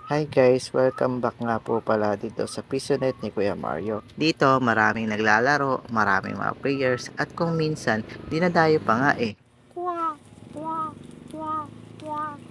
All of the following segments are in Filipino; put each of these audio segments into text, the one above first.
Hi guys! Welcome back nga po pala dito sa PisoNet ni Kuya Mario. Dito maraming naglalaro, maraming mga players at kung minsan dinadayo pa nga eh.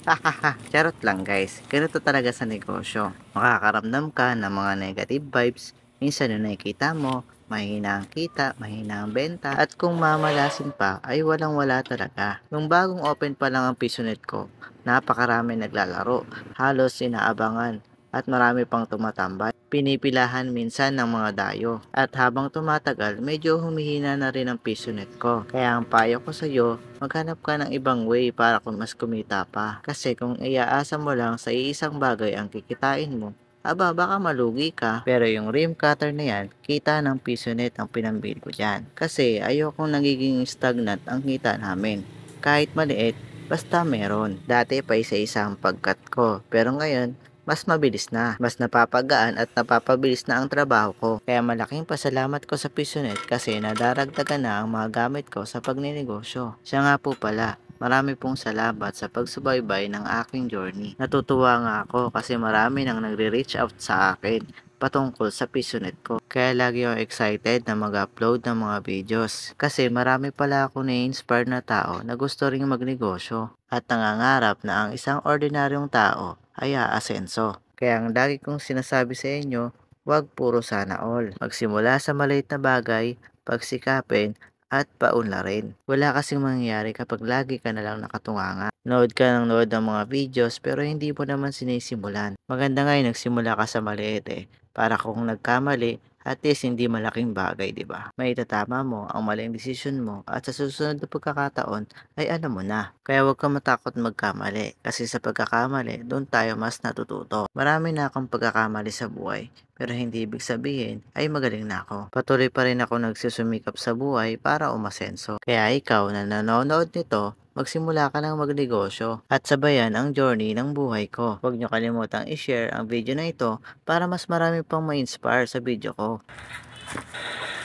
Hahaha, charot lang guys. Ganito talaga sa negosyo. Makakaramdam ka ng mga negative vibes. Minsan yung nakikita mo, mahina ang kita, mahina ang benta, at kung mamalasin pa ay walang wala talaga. Nung bagong open pa lang ang PisoNet ko, napakarami naglalaro, halos inaabangan, at marami pang tumatambay. Pinipilahan minsan ng mga dayo. At habang tumatagal, medyo humihina na rin ang PisoNet ko. Kaya ang payo ko sa iyo, maghanap ka ng ibang way para kung mas kumita pa. Kasi kung iaasa mo lang sa iisang bagay ang kikitain mo, aba baka malugi ka. Pero yung rim cutter na yan, kita ng PisoNet ang pinambil ko dyan. Kasi ayokong nagiging stagnant ang kita namin. Kahit maliit, basta meron. Dati pa isa-isa ang pagkat ko. Pero ngayon, mas mabilis na, mas napapagaan at napapabilis na ang trabaho ko. Kaya malaking pasalamat ko sa PisoNet kasi nadaragdagan na ang mga gamit ko sa pagninegosyo. Siya nga po pala, marami pong salamat sa pagsubaybay ng aking journey. Natutuwa nga ako kasi marami nang nagre-reach out sa akin patungkol sa PisoNet ko. Kaya lagi akong excited na mag-upload ng mga videos. Kasi marami pala ako na-inspire na tao na gusto ring magnegosyo at nangangarap na ang isang ordinaryong tao ay aasenso. Kaya ang lagi kong sinasabi sa inyo, huwag puro sana all. Magsimula sa maliit na bagay, pagsikapin, at paunlarin. Wala kasing mangyayari kapag lagi ka na lang nakatunganga. Nood ka ng nood ng mga videos pero hindi mo naman sinisimulan. Maganda nga yung nagsimula ka sa maliit eh. Para kung nagkamali, at least hindi malaking bagay, di ba? May itatama mo ang maling desisyon mo at sa susunod na pagkakataon ay alam mo na. Kaya huwag kang matakot magkamali kasi sa pagkakamali, doon tayo mas natututo. Marami na akong pagkakamali sa buhay pero hindi ibig sabihin ay magaling na ako. Patuloy pa rin ako nagsusumikap sa buhay para umasenso. Kaya ikaw na nanonood nito, magsimula ka ng magnegosyo at sabayan ang journey ng buhay ko. Huwag niyo kalimutang i-share ang video na ito para mas marami pang ma-inspire sa video ko.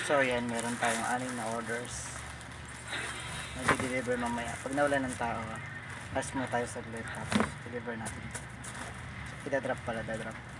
So yan, meron tayong 6 na orders. Mag-deliver mamaya. Pag nawala ng tao, pass mo tayo saglit tapos deliver natin. Idadrop pala, dadrop.